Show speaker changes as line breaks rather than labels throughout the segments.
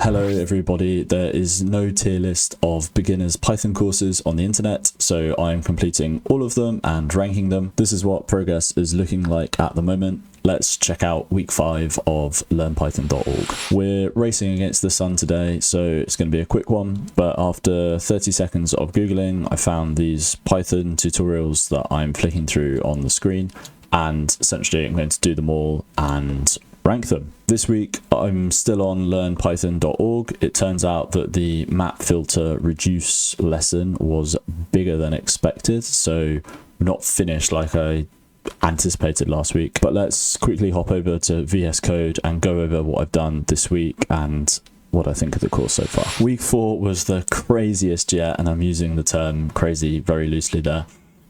Hello everybody, there is no tier list of beginners Python courses on the internet, so I'm completing all of them and ranking them. This is what progress is looking like at the moment. Let's check out week 5 of learnpython.org. We're racing against the sun today, so it's going to be a quick one, but after 30 seconds of Googling, I found these Python tutorials that I'm flicking through on the screen, and essentially I'm going to do them all and rank them. This week I'm still on learnpython.org. It turns out that the map filter reduce lesson was bigger than expected, so not finished like I anticipated last week. But let's quickly hop over to VS Code and go over what I've done this week and what I think of the course so far. Week 4 was the craziest yet, and I'm using the term crazy very loosely there.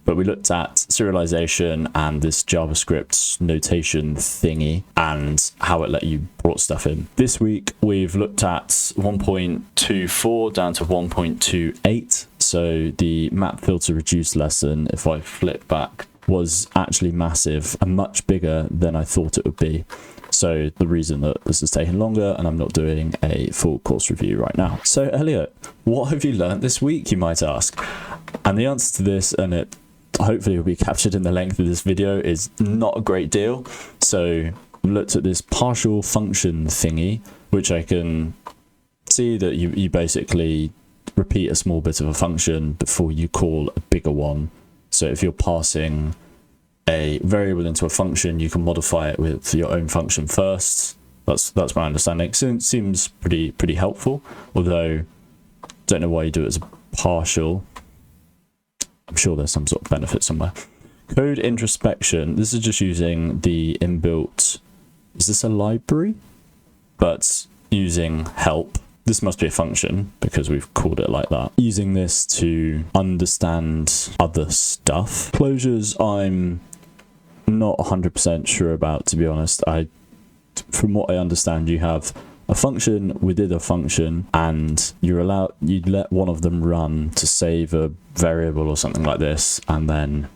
But we looked at serialization and this JavaScript notation thingy and how it let you brought stuff in. This week, we've looked at 1.24 down to 1.28. So the map filter reduce lesson, if I flip back, was actually massive and much bigger than I thought it would be. So the reason that this has taken longer and I'm not doing a full course review right now. So Elliot, what have you learned this week, you might ask? And the answer to this, and it hopefully will be captured in the length of this video, is not a great deal. So we looked at this partial function thingy, which I can see that you basically repeat a small bit of a function before you call a bigger one. So if you're passing a variable into a function, you can modify it with your own function first. That's my understanding. So it seems pretty helpful, although don't know why you do it as a partial. I'm sure there's some sort of benefit somewhere. Code introspection. This is just using the inbuilt, is this a library? But using help. This must be a function because we've called it like that. Using this to understand other stuff. Closures I'm not 100% sure about, to be honest. From what I understand, you have a function within a function, and you let one of them run to save a variable or something like this, and then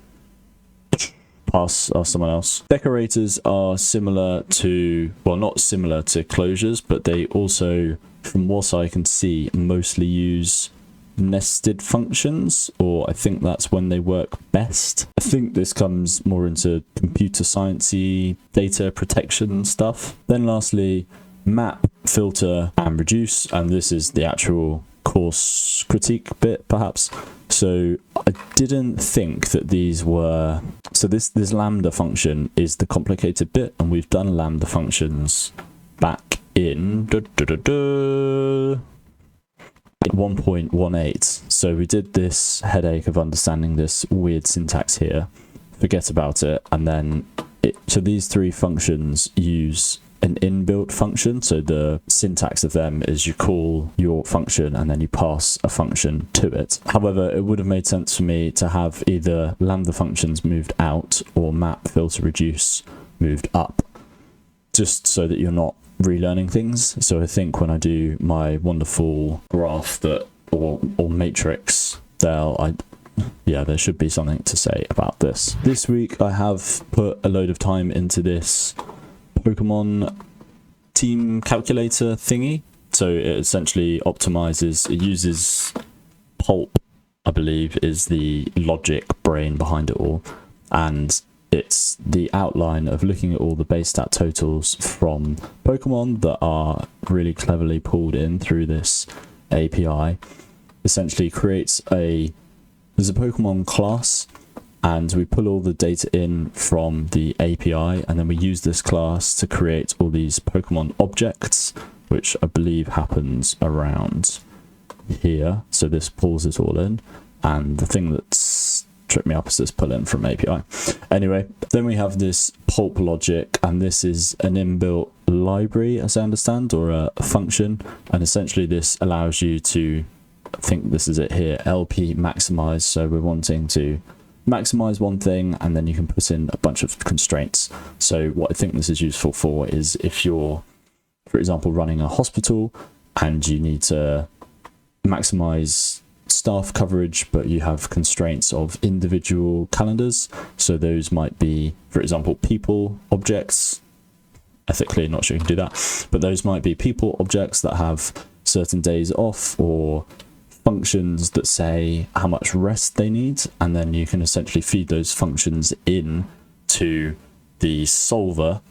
pass someone else. Decorators are similar to, well, not similar to closures, but they also, from what I can see, mostly use nested functions, or I think that's when they work best. I think this comes more into computer sciencey data protection stuff. Then lastly, map, filter, and reduce, and this is the actual course critique bit, perhaps. So I didn't think that these were, so this lambda function is the complicated bit, and we've done lambda functions back in 1.18. So we did this headache of understanding this weird syntax here, forget about it, and then so these three functions use an inbuilt function. So the syntax of them is you call your function and then you pass a function to it. However, it would have made sense for me to have either lambda functions moved out or map filter reduce moved up, just so that you're not relearning things. So I think when I do my wonderful graph that or matrix, there should be something to say about this. This week I have put a load of time into this Pokémon team calculator thingy. So it essentially optimizes, it uses pulp, I believe, is the logic brain behind it all, and it's the outline of looking at all the base stat totals from Pokemon that are really cleverly pulled in through this API. Essentially creates there's a Pokemon class, and we pull all the data in from the API, and then we use this class to create all these Pokemon objects, which I believe happens around here. So this pulls it all in, and the thing that's tripped me up is this pull in from API. Anyway, then we have this pulp logic, and this is an inbuilt library, as I understand, or a function, and essentially this allows you to, I think this is it here, LP maximize. So we're wanting to maximize one thing, and then you can put in a bunch of constraints. So what I think this is useful for is if you're, for example, running a hospital and you need to maximize staff coverage, but you have constraints of individual calendars. So those might be, for example, people objects, ethically not sure you can do that, but those might be people objects that have certain days off, or functions that say how much rest they need, and then you can essentially feed those functions in to the solver,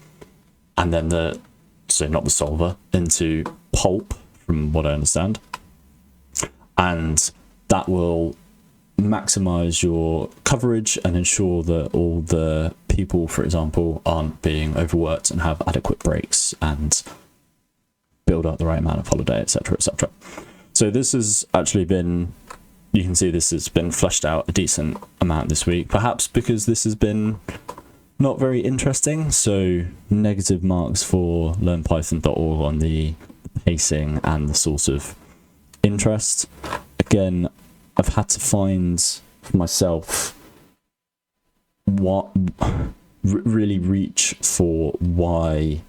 and then not the solver, into pulp, from what I understand, and that will maximize your coverage and ensure that all the people, for example, aren't being overworked and have adequate breaks and build up the right amount of holiday, etc., etc. So this has actually been, you can see this has been fleshed out a decent amount this week, perhaps because this has been not very interesting. So negative marks for learnpython.org on the pacing and the sort of interest. Again, I've had to find for myself what really reach for why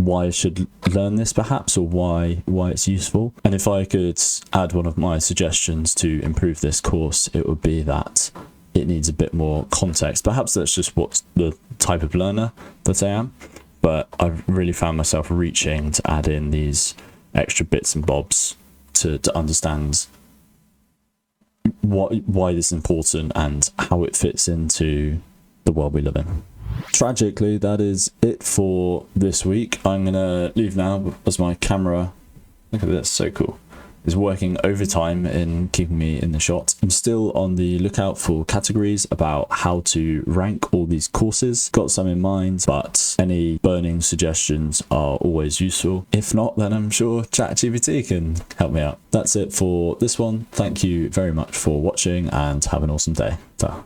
I should learn this, perhaps, or why it's useful. And if I could add one of my suggestions to improve this course, it would be that it needs a bit more context. Perhaps that's just what's the type of learner that I am, but I've really found myself reaching to add in these extra bits and bobs to understand why this is important and how it fits into the world we live in. Tragically, that is it for this week. I'm gonna leave now as my camera, look at this, so cool, is working overtime in keeping me in the shot. I'm still on the lookout for categories about how to rank all these courses. Got some in mind, but any burning suggestions are always useful. If not, then I'm sure ChatGPT can help me out. That's it for this one. Thank you very much for watching and have an awesome day. Ta.